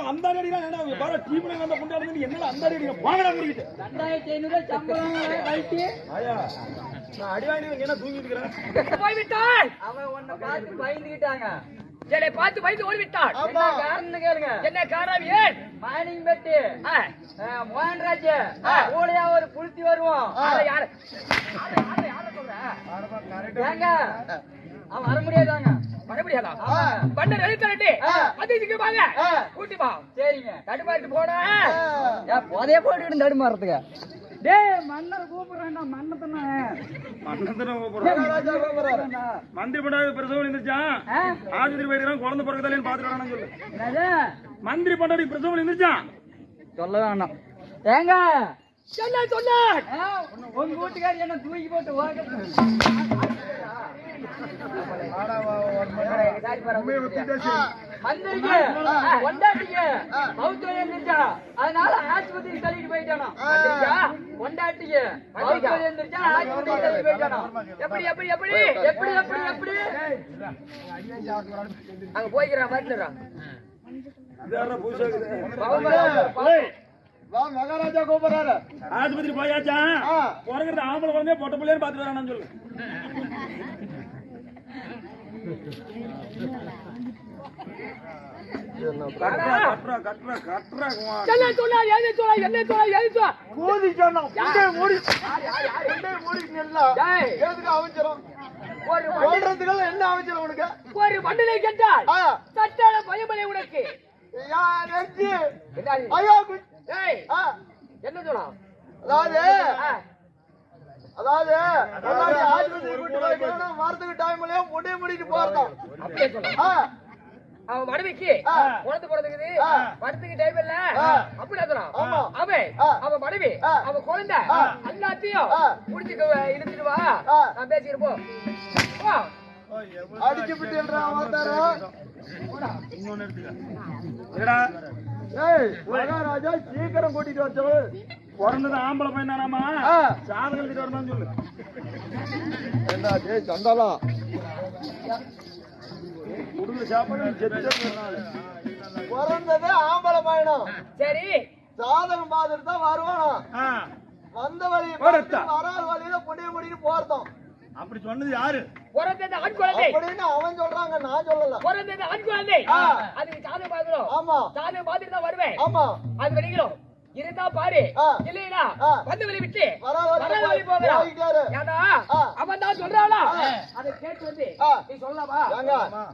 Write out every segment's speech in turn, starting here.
அந்த அடி என்ன அந்த அடி வாங்கடா முடிக்கிட்டு 2500 சம்பளம் அடி வாங்கி என்ன தூங்கிட்டு இருக்கிறேன் போய்விட்டான். அவன் உன்னை பார்த்து பயந்துக்கிட்டாங்க. என்னை பார்த்து பயந்து ஓடிவிட்டான். என்ன காரணம் கேளுங்க. என்ன காரணம்? ஏன் மைனிங் பெட்டி மோகன்ராஜ் கூடையா ஒரு புளுத்தி வருவோம். ஏங்க அவன் வர முடியாதாங்க. வர முடியாதா? பண்டர் எழுத்தரட்டி அதிதிக்கு வாங்க கூட்டி வா. சரிங்க. தடுமாறிட்டு போனா போதைய போட்டு தடுமாறதுக்கு. டேய் மன்னர் கூப்பிடுறேன்டா. மன்னத்தன கூப்பிடுறேன். மந்திரி பண்டாவது பிரசவம் இருந்துச்சான். ஆஸ்பத்திரி போயிட்டு குழந்தை பிறகுதாலேன்னு பாத்துட்டு சொல்லு. என்னது மந்திரி பண்டாடி பிரசவம் இருந்துச்சான். சொல்ல வேண்டாம். ஏங்க சொல்ல உங்க வீட்டுக்காரி என்ன தூக்கி போட்டு அதனால ஆஸ்பத்திரி தள்ளிட்டு போயிட்டானா. கொண்டாட்டிக்கு எப்படி எப்படி எப்படி எப்படி எப்படி எப்படி அங்க போய்க்கிறான் பாத்துறான். மகாராஜா கூப்பிடுறாரு. ஆஸ்பத்திரி போயாச்சா? பிறகுறது ஆம்பளை குழந்தைய பொட்ட பிள்ளைன்னு பாத்துட்டு வரானு சொல்லு. என்ன அவசரம் உனக்கு? ஒரு மண்டலை கேட்டால் சட்டான பயமலை உனக்கு. என்ன சொன்னா? அதாவது வாரத்துக்கு டைம்ல முடிட்டு போறோம். அவன் மனைவிக்கு குழந்தை பிறந்துக்குது. படத்துக்கு டைம் இல்ல அப்படி அவன் மனைவி அவன் குழந்தை எல்லாத்தையும் முடிச்சு இழுத்துட்டு வா. நான் பேசிக்கிறப்போ அடிச்சு விட்டு மகாராஜா சீக்கிரம் கூட்டிட்டு வச்சவரு. பிறந்தது ஆம்பளை பையனாமா சாதகம் எழுதிட்டு வரணும்னு சொல்லு. என்ன சந்தாலம் குடும்ப சாப்பாடு பிறந்தது ஆம்பளை பையனும். சரி சாதகம் பார்த்துட்டு தான் வருவானா. வந்த வழி வராத வழியில புடிய முடிட்டு போறதும். அப்படி சொன்னது யாரு? பிறந்தது ஆண் குழந்தை அப்படின்னு அவன் சொல்றாங்க, நான் சொல்லல. பிறந்தது ஆண் குழந்தை. அதுக்கு சாதகம் பார்க்கணும். ஆமா சாதகம் பார்த்துட்டு தான் வருவேன். ஆமா அது வெளிக்கிறோம் இருந்தா பாரு. இல்லையா வந்து வெளி விட்டு வழி போகிறான். ஏன்னா அவன் தான் சொல்றானா அதை கேட்டு வந்து நீ சொல்லலாமா?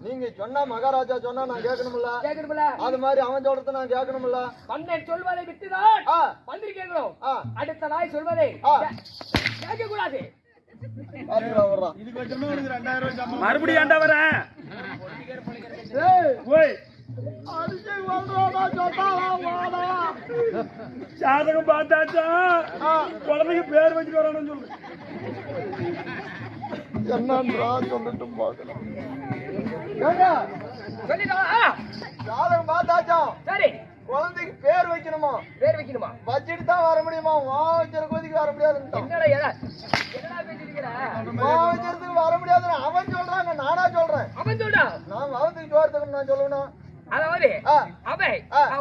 நீங்க சொன்னா மகாராஜா சொன்னா நான் கேட்கணும்ல. கேட்கணும்ல. அது மாதிரி அவன் சொல்றத நான் கேட்கணும்ல. மன்னன் சொல்வதை விட்டுதான் மந்திரி கேட்கணும். அடுத்த நாய் சொல்வதை கேட்க கூடாது. மறுபடியும் ஏண்டா வர? சாதகம் பார்த்தாச்சா? குழந்தைக்கு பேர் வச்சுட்டு வரணும்னு சொல்லு. என்னன்றா சொல்லிட்டும் பார்க்கலாம். சாதகம் பார்த்தாச்சா? சரி குழந்தைக்கு பேர் வைக்கணுமா? பேர் வைக்கணுமா? வச்சுட்டு தான் வர முடியுமா? வச்சிருக்க கோதிக்கு வர முடியாதுன்னு வர முடியாதுன்னு அவன் சொல்றாங்க, நானா சொல்றேன். அவன் சொல்றான் நான் அவத்துக்கு ஜோரத்துக்கு நான் சொல்லணும். அதாவது அவன்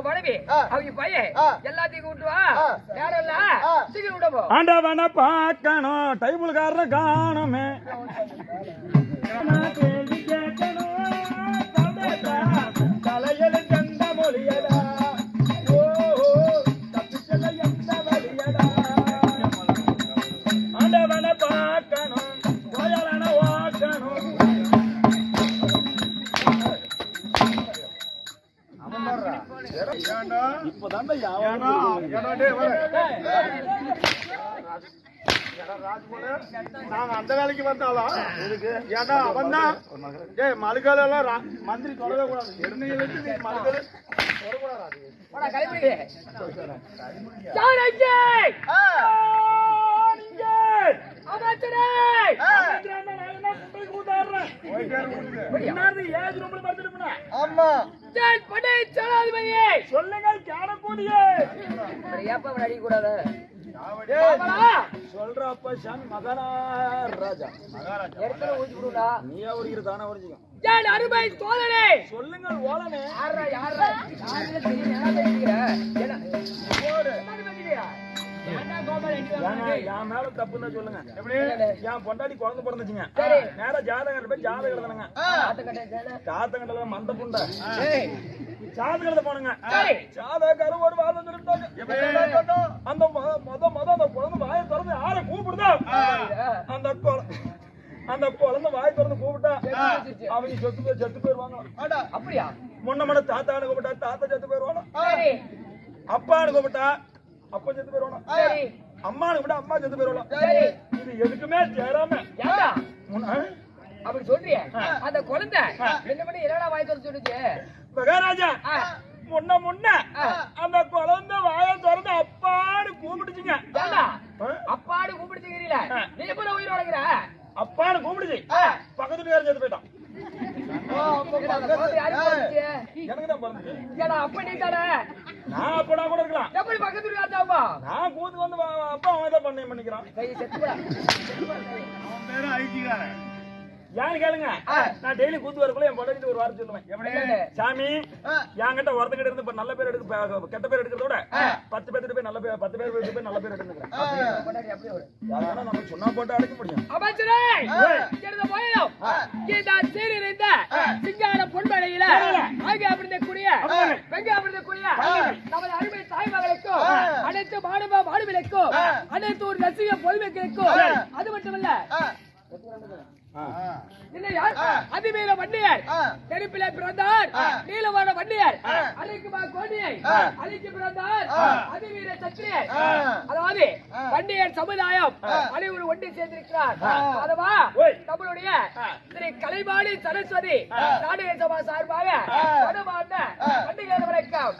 மனைவி அவங்க பையன் எல்லாத்தையும் கூட்டு வா. யாரும் இல்ல சீக்கிரம் விட ஆண்டவன பாக்கணும் டைபிள்காரன காணுமே. தலையில கண்ட மொழியடா ஆண்டவன பாக்கணும் கோயலன வாக்கணும். நாங்க அந்த வேலைக்கு வந்தாலும் ஏன்னா அவன் தான் மலுக்கால எல்லாம் மந்திரி தொடவே கூடாது. எண்ணெயை வச்சு மலுக்கால சொல்லுங்கள் கேடக்கூடிய அடிக்க கூடாது. சொல்றப்ப சாமி மகாராஜா இடத்துல ஊதி விடுடா. நீயா உரிக்கிறது தானே உரிச்சிக்கும். ஏன் அருமை தோழனே சொல்லுங்கள் ஓலனே. யாரா யாருன்னு தெரியும். என்ன பேசுகிற? என்ன பேசுகிறியா? என்ன கோபால் என் மேல தப்புன்னு சொல்லுங்க. எப்படி என் பொண்டாட்டி குழந்தை பிறந்துச்சுங்க. சரி. நேரா ஜாதகம் போய் ஜாதகம் எழுதுனங்க. ஜாதகத்துல மந்த புண்டை ஜாதகத்தை போனுங்க. ஜாதகக்காரர் ஒரு வாதம் சொல்லிட்டாங்க. அந்த அந்த குழந்தை வாயை திறந்து யாரை கூப்பிடுதோ அந்த குழந்தை வாயை திறந்து கூப்பிட்டா அவங்க செத்து போயிருவாங்க. அப்படியா? முன்ன தாத்தானு கூப்பிட்டா தாத்தா செத்து போயிருவாங்க. அப்பானு கூப்பிட்டா அப்பா செத்து போயிருவாங்க. அம்மானு கூப்பிட்டா அம்மா செத்து போயிருவாங்க. இது எதுக்குமே சேராம அப்படி சொல்றிய அந்த குழந்தை என்ன பண்ணி என்னடா வாய் திறந்து சொல்லுச்சு? மகாராஜா முன்ன அந்த குழந்தை வாயை திறந்து அப்பான்னு கூப்பிடுச்சுங்க. அப்பாடு கூப்பிடுச்சுங்கிறீல நீ எப்ப உயிர் வளர்க்கிற? அப்பான்னு கூப்பிடுச்சு. பக்கத்து வீட்டுக்காரர் செத்து போயிட்டான். எனக்கு தான் பிறந்துச்சு. அப்ப நீ தானே? நான் அப்பனா கூட இருக்கலாம். எப்படி பக்கத்து வீட்டுக்காரா? நான் கூத்து வந்து அப்பா அவன் தான் பண்ணிக்கிறான். ஏன்னு கேளுங்க. நான் டெய்லி கூத்து வரக்குள்ள என் பொண்டாட்டி ஒரு வார்த்தை சொல்லுவேன். எப்படி சாமி என்கிட்ட ஒருத்தங்கிட்ட இருந்து நல்ல பேர் எடுக்க கெட்ட பேர் எடுக்கிறத விட 10 பேர்கிட்ட போய் நல்ல பேர் 10 பேர் போய் நல்ல பேர் எடுத்துக்கிறேன். நம்ம சொன்னா போட்டு அடைக்க முடியும். அமைச்சரே போயிடும் சிங்கார பொன்மலையில அப்படிக்கூடிய நமது அருமை தாய்மகளுக்கும் அனைத்து மாணவ மாணவிகளுக்கும் அனைத்து ஒரு ரசிக பொதுமக்களுக்கும் அது மட்டுமல்ல அதிவீர வண்டியர் நெருப்பில பிறந்தார். நீலவான வண்டியர் அரைக்குமா கோடியை அழிக்கு பிறந்தார். அதிவீர சத்திரியர் அதாவது வண்டியர் சமுதாயம் அனைவரும் ஒன்று சேர்ந்திருக்கிறார். அதுவா நம்மளுடைய ஸ்ரீ கலைவாணி சரஸ்வதி நாடக சபா சார்பாக பண்டிகை வணக்கம்.